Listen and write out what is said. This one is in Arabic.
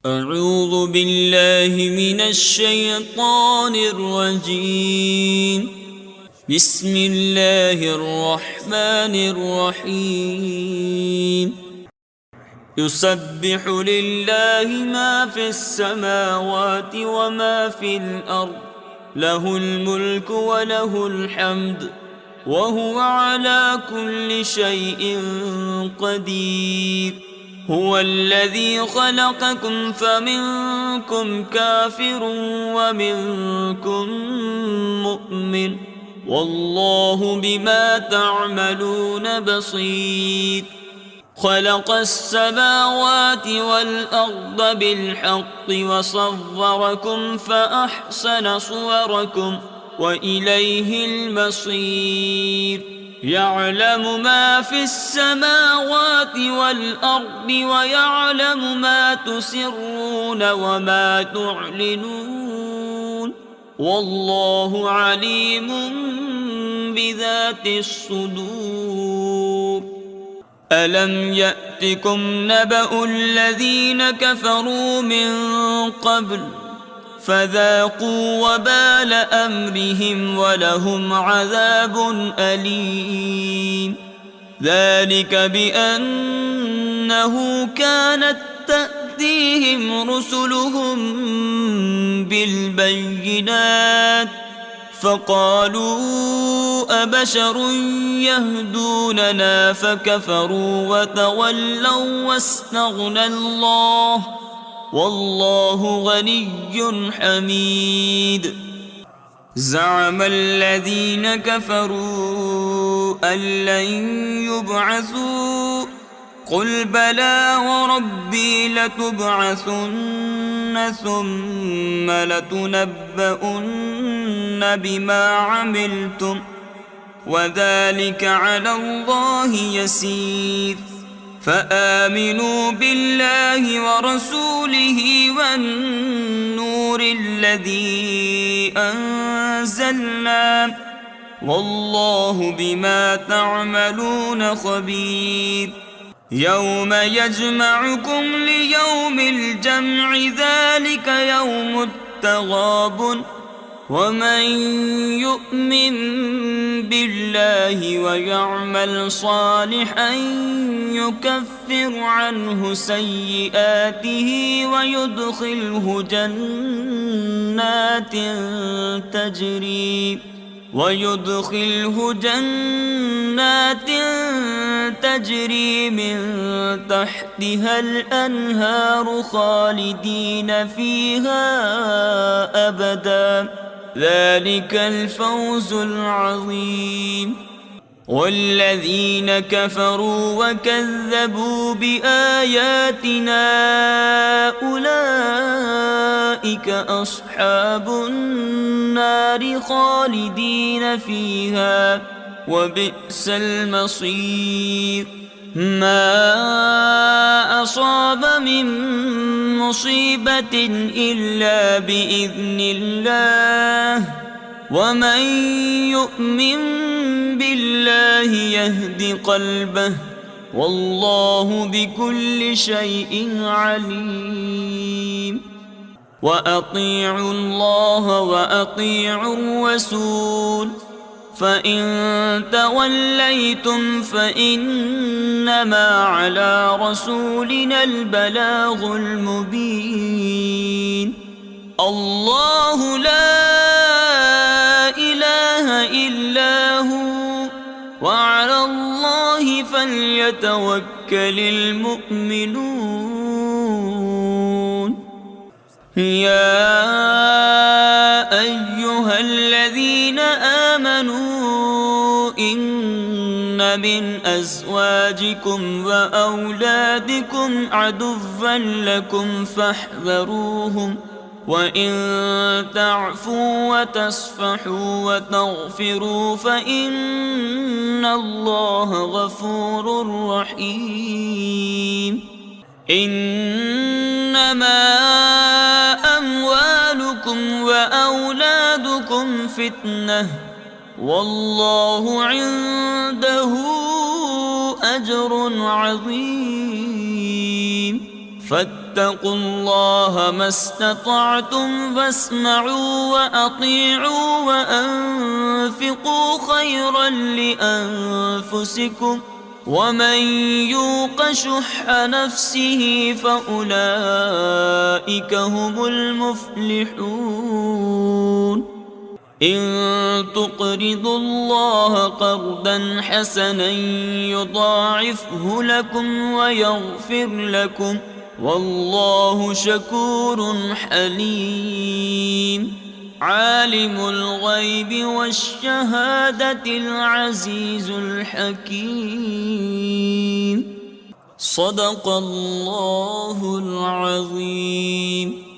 أعوذ بالله من الشيطان الرجيم. بسم الله الرحمن الرحيم. يسبح لله ما في السماوات وما في الأرض، له الملك وله الحمد، وهو على كل شيء قدير. هو الذي خلقكم فمنكم كافر ومنكم مؤمن، والله بما تعملون بصير. خلق السماوات والأرض بالحق وصوركم فأحسن صوركم وإليه المصير. يعلم ما في السماوات والأرض ويعلم ما تسرون وما تعلنون، والله عليم بذات الصدور. ألم يأتكم نبأ الذين كفروا من قبل فذاقوا وبال أمرهم ولهم عذاب أليم. ذلك بأنه كانت تأتيهم رسلهم بالبينات فقالوا أبشر يهدوننا فكفروا وتولوا واستغنى الله، والله غني حميد. زعم الذين كفروا أن لن يبعثوا، قل بلى وربي لتبعثن ثم لتنبؤن بما عملتم وذلك على الله يسير. فآمنوا بالله ورسوله والنور الذي أنزلنا، والله بما تعملون خبير. يوم يجمعكم ليوم الجمع ذلك يوم التغابن، ومن يؤمن بالله ويعمل صالحا يكفر عنه سيئاته ويدخله جنات تجري من تحتها الأنهار خالدين فيها أبدا، ذلك الفوز العظيم. والذين كفروا وكذبوا بآياتنا أولئك أصحاب النار خالدين فيها، وبئس المصير. ما أصاب من مصيبة إلا بإذن الله، ومن يؤمن بالله يهد قلبه، والله بكل شيء عليم. وأطيعوا الله وأطيعوا الرسول، فإن توليتم فإنما على رسولنا البلاغ المبين. الله لا إله إلا هو، وعلى الله فليتوكل المؤمنون. يا أيها الذين آمنوا إن من أزواجكم وأولادكم عدوا لكم فاحذروهم، وإن تعفوا وتصفحوا وتغفروا فإن الله غفور رحيم. إنما أموالكم وأولادكم فتنة، والله عنده أجر عظيم. فاتقوا الله ما استطعتم واسمعوا وأطيعوا وأنفقوا خيرا لأنفسكم ومن يوق شح نفسه فأولئك هم المفلحون إن تقرضوا الله قرضا حسنا يضاعفه لكم ويغفر لكم والله شكور حليم عالم الغيب والشهادة العزيز الحكيم صدق الله العظيم.